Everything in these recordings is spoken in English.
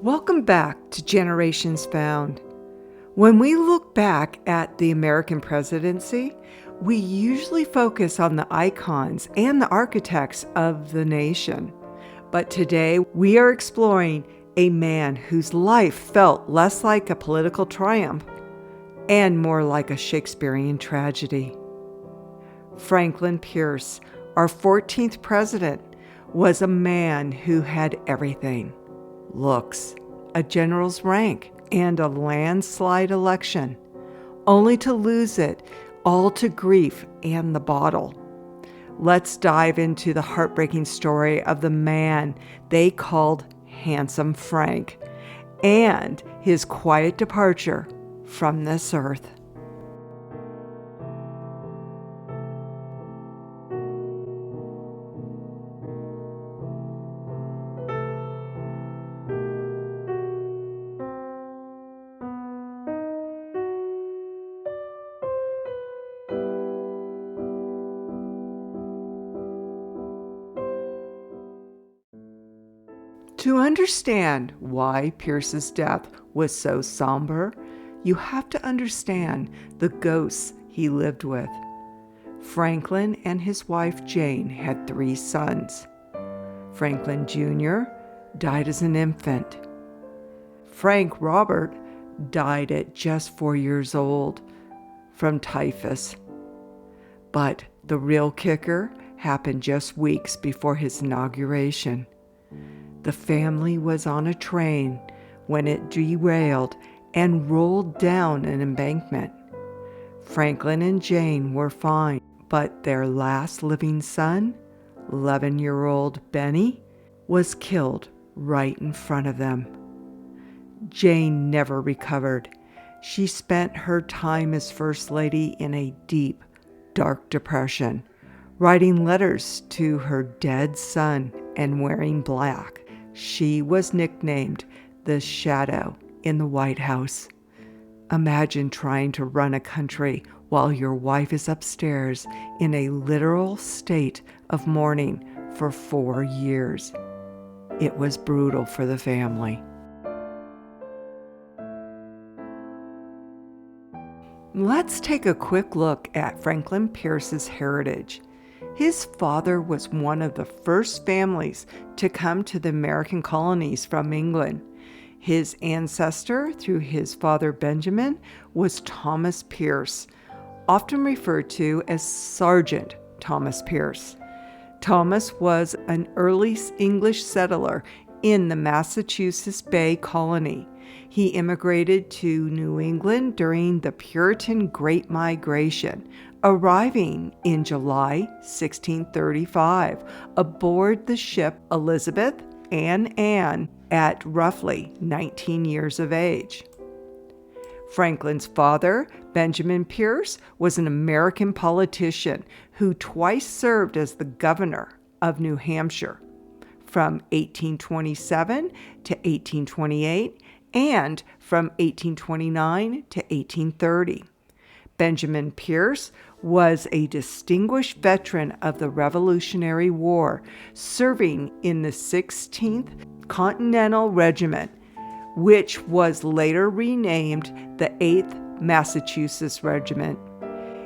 Welcome back to Generations Found. When we look back at the American presidency, we usually focus on the icons and the architects of the nation. But today we are exploring a man whose life felt less like a political triumph and more like a Shakespearean tragedy. Franklin Pierce, our 14th president, was a man who had everything: looks, a general's rank, and a landslide election, only to lose it all to grief and the bottle. Let's dive into the heartbreaking story of the man they called Handsome Frank and his quiet departure from this earth. To understand why Pierce's death was so somber, you have to understand the ghosts he lived with. Franklin and his wife Jane had 3 sons. Franklin Jr. died as an infant. Frank Robert died at just 4 years old from typhus. But the real kicker happened just weeks before his inauguration. The family was on a train when it derailed and rolled down an embankment. Franklin and Jane were fine, but their last living son, 11-year-old Benny, was killed right in front of them. Jane never recovered. She spent her time as First Lady in a deep, dark depression, writing letters to her dead son and wearing black. She was nicknamed the Shadow in the White House. Imagine trying to run a country while your wife is upstairs in a literal state of mourning for 4 years. It was brutal for the family. Let's take a quick look at Franklin Pierce's heritage. His father was one of the first families to come to the American colonies from England. His ancestor, through his father Benjamin, was Thomas Pierce, often referred to as Sergeant Thomas Pierce. Thomas was an early English settler in the Massachusetts Bay Colony. He immigrated to New England during the Puritan Great Migration, arriving in July 1635 aboard the ship Elizabeth and Anne at roughly 19 years of age. Franklin's father, Benjamin Pierce, was an American politician who twice served as the governor of New Hampshire from 1827 to 1828 and from 1829 to 1830. Benjamin Pierce was a distinguished veteran of the Revolutionary War, serving in the 16th Continental Regiment, which was later renamed the 8th Massachusetts Regiment.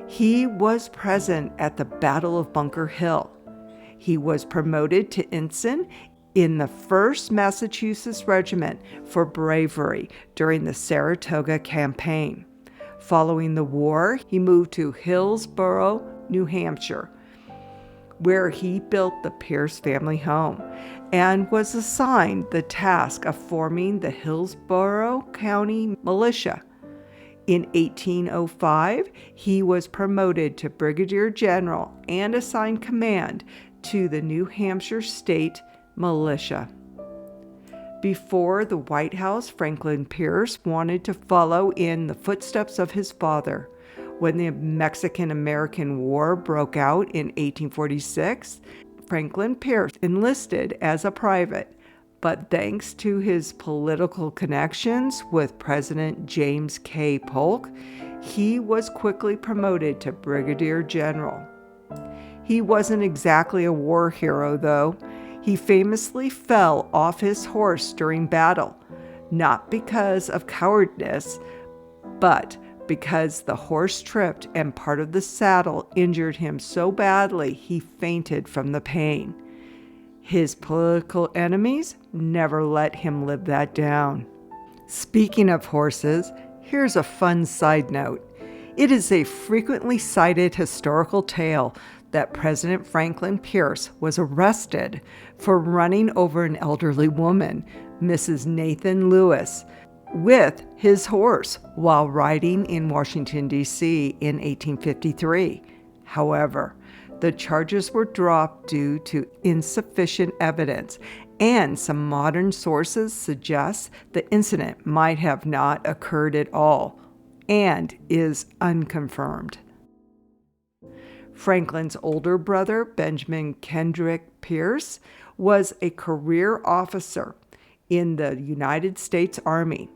He was present at the Battle of Bunker Hill. He was promoted to ensign in the 1st Massachusetts Regiment for bravery during the Saratoga Campaign. Following the war, he moved to Hillsborough, New Hampshire, where he built the Pierce family home and was assigned the task of forming the Hillsborough County Militia. In 1805, he was promoted to Brigadier General and assigned command to the New Hampshire State Militia. Before the White House, Franklin Pierce wanted to follow in the footsteps of his father. When the Mexican-American War broke out in 1846, Franklin Pierce enlisted as a private, but thanks to his political connections with President James K. Polk, he was quickly promoted to Brigadier General. He wasn't exactly a war hero, though. He famously fell off his horse during battle, not because of cowardice, but because the horse tripped and part of the saddle injured him so badly he fainted from the pain. His political enemies never let him live that down. Speaking of horses, here's a fun side note. It is a frequently cited historical tale that President Franklin Pierce was arrested for running over an elderly woman, Mrs. Nathan Lewis, with his horse while riding in Washington, D.C. in 1853. However, the charges were dropped due to insufficient evidence, and some modern sources suggest the incident might have not occurred at all and is unconfirmed. Franklin's older brother, Benjamin Kendrick Pierce, was a career officer in the United States Army.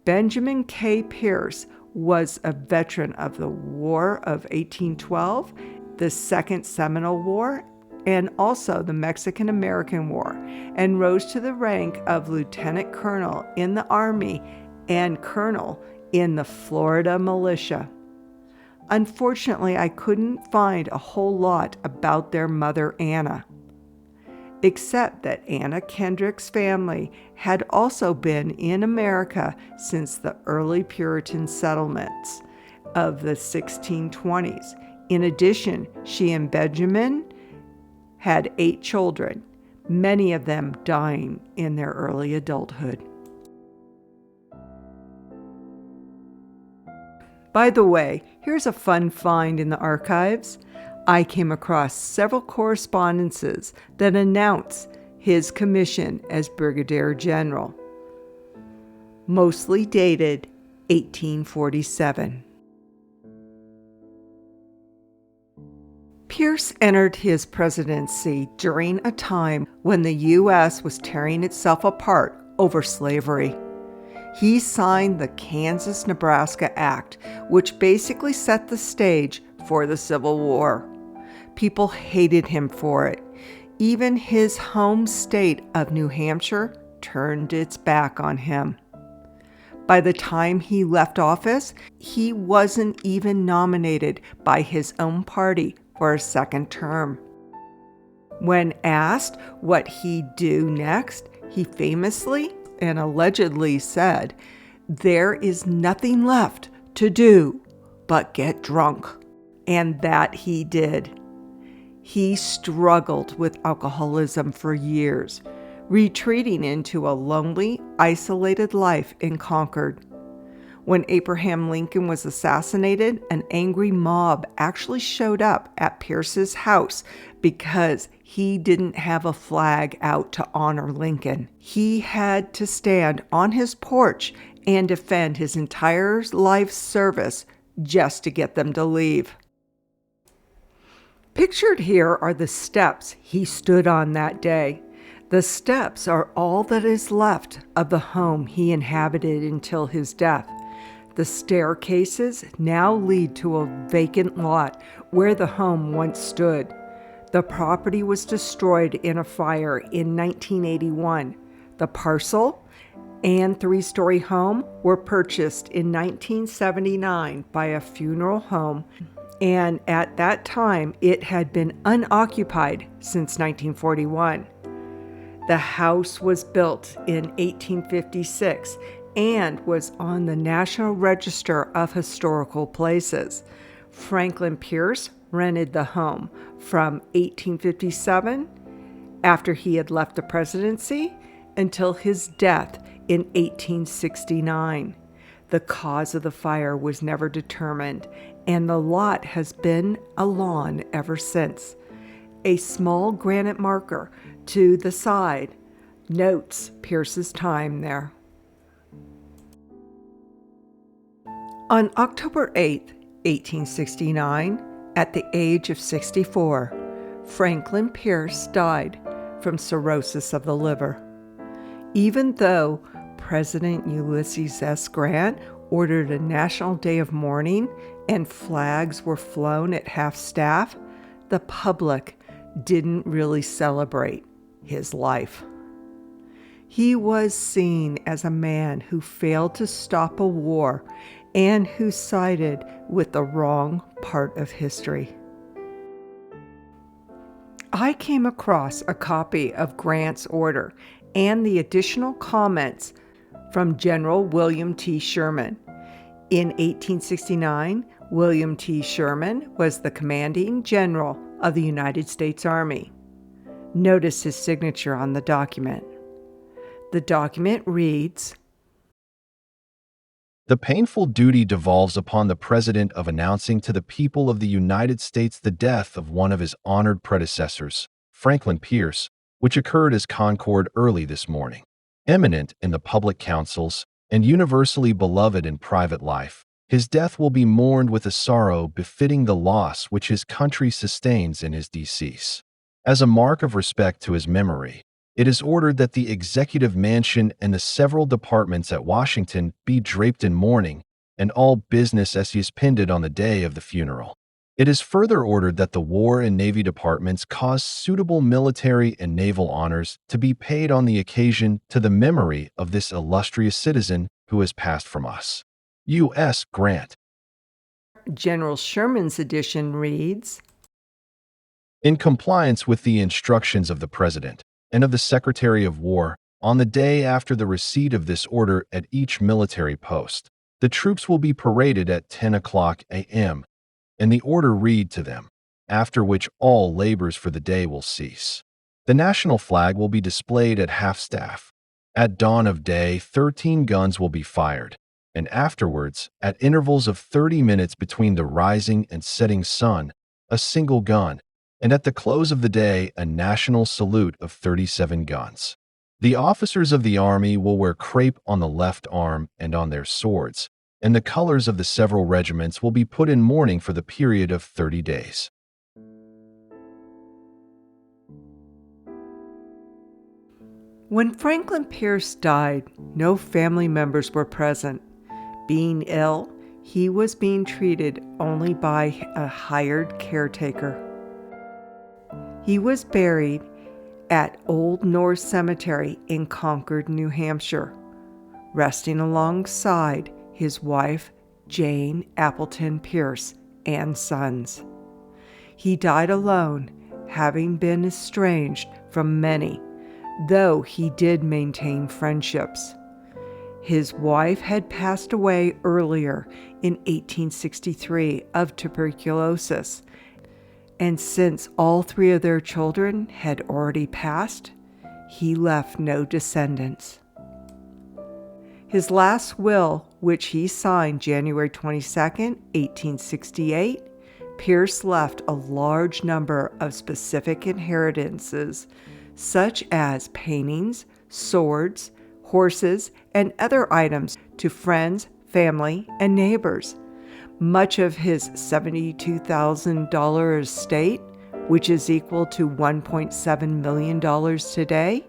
Benjamin K. Pierce was a veteran of the War of 1812, the Second Seminole War, and also the Mexican-American War, and rose to the rank of lieutenant colonel in the Army and colonel in the Florida militia. Unfortunately, I couldn't find a whole lot about their mother, Anna, except that Anna Kendrick's family had also been in America since the early Puritan settlements of the 1620s. In addition, she and Benjamin had 8 children, many of them dying in their early adulthood. By the way, here's a fun find in the archives. I came across several correspondences that announce his commission as Brigadier General, mostly dated 1847. Pierce entered his presidency during a time when the U.S. was tearing itself apart over slavery. He signed the Kansas-Nebraska Act, which basically set the stage for the Civil War. People hated him for it. Even his home state of New Hampshire turned its back on him. By the time he left office, he wasn't even nominated by his own party for a second term. When asked what he'd do next, he famously and allegedly said, "There is nothing left to do but get drunk." And that he did. He struggled with alcoholism for years, retreating into a lonely, isolated life in Concord. When Abraham Lincoln was assassinated, an angry mob actually showed up at Pierce's house because he didn't have a flag out to honor Lincoln. He had to stand on his porch and defend his entire life service just to get them to leave. Pictured here are the steps he stood on that day. The steps are all that is left of the home he inhabited until his death. The staircases now lead to a vacant lot where the home once stood. The property was destroyed in a fire in 1981. The parcel and 3-story home were purchased in 1979 by a funeral home, and at that time it had been unoccupied since 1941. The house was built in 1856 and was on the National Register of Historical Places. Franklin Pierce rented the home from 1857, after he had left the presidency, until his death in 1869. The cause of the fire was never determined, and the lot has been a lawn ever since. A small granite marker to the side notes Pierce's time there. On October 8, 1869, at the age of 64, Franklin Pierce died from cirrhosis of the liver. Even though President Ulysses S. Grant ordered a national day of mourning and flags were flown at half-staff, the public didn't really celebrate his life. He was seen as a man who failed to stop a war and who sided with the wrong part of history. I came across a copy of Grant's order and the additional comments from General William T. Sherman. In 1869, William T. Sherman was the commanding general of the United States Army. Notice his signature on the document. The document reads, "The painful duty devolves upon the President of announcing to the people of the United States the death of one of his honored predecessors, Franklin Pierce, which occurred as Concord early this morning. Eminent in the public councils and universally beloved in private life, his death will be mourned with a sorrow befitting the loss which his country sustains in his decease. As a mark of respect to his memory, it is ordered that the executive mansion and the several departments at Washington be draped in mourning, and all business as suspended on the day of the funeral. It is further ordered that the War and Navy departments cause suitable military and naval honors to be paid on the occasion to the memory of this illustrious citizen who has passed from us. U.S. Grant." General Sherman's edition reads, In compliance with the instructions of the President and of the Secretary of War, on the day after the receipt of this order at each military post, the troops will be paraded at 10 o'clock a.m., and the order read to them, after which all labors for the day will cease. The national flag will be displayed at half-staff. At dawn of day, 13 guns will be fired, and afterwards, at intervals of 30 minutes between the rising and setting sun, a single gun, and at the close of the day, a national salute of 37 guns. The officers of the Army will wear crape on the left arm and on their swords, and the colors of the several regiments will be put in mourning for the period of 30 days. When Franklin Pierce died, no family members were present. Being ill, he was being treated only by a hired caretaker. He was buried at Old North Cemetery in Concord, New Hampshire, resting alongside his wife, Jane Appleton Pierce, and sons. He died alone, having been estranged from many, though he did maintain friendships. His wife had passed away earlier in 1863 of tuberculosis, and since all three of their children had already passed, he left no descendants. His last will, which he signed January 22, 1868, Pierce left a large number of specific inheritances, such as paintings, swords, horses, and other items to friends, family, and neighbors. Much of his $72,000 estate, which is equal to $1.7 million today,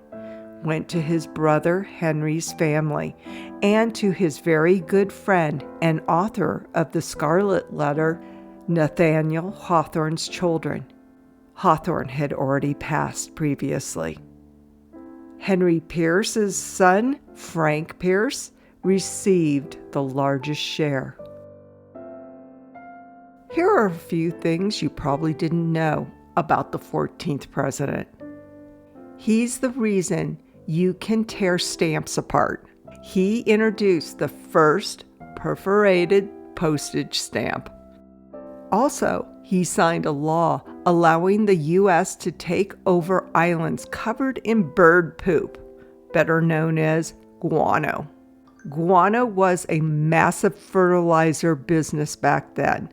went to his brother Henry's family and to his very good friend and author of the Scarlet Letter, Nathaniel Hawthorne's children. Hawthorne had already passed previously. Henry Pierce's son, Frank Pierce, received the largest share. Here are a few things you probably didn't know about the 14th president. He's the reason you can tear stamps apart. He introduced the first perforated postage stamp. Also, he signed a law allowing the U.S. to take over islands covered in bird poop, better known as guano. Guano was a massive fertilizer business back then.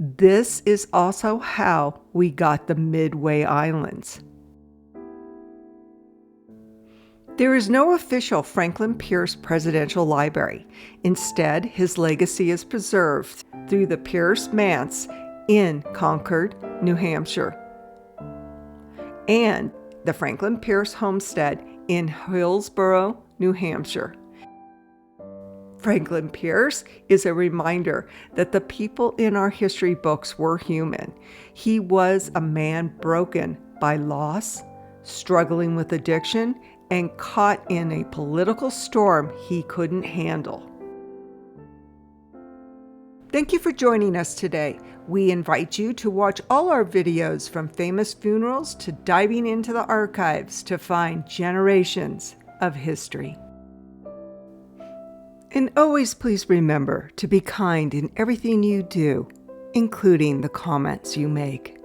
This is also how we got the Midway Islands. There is no official Franklin Pierce Presidential Library. Instead, his legacy is preserved through the Pierce Manse in Concord, New Hampshire, and the Franklin Pierce Homestead in Hillsborough, New Hampshire. Franklin Pierce is a reminder that the people in our history books were human. He was a man broken by loss, struggling with addiction, and caught in a political storm he couldn't handle. Thank you for joining us today. We invite you to watch all our videos, from famous funerals to diving into the archives to find generations of history. And always please remember to be kind in everything you do, including the comments you make.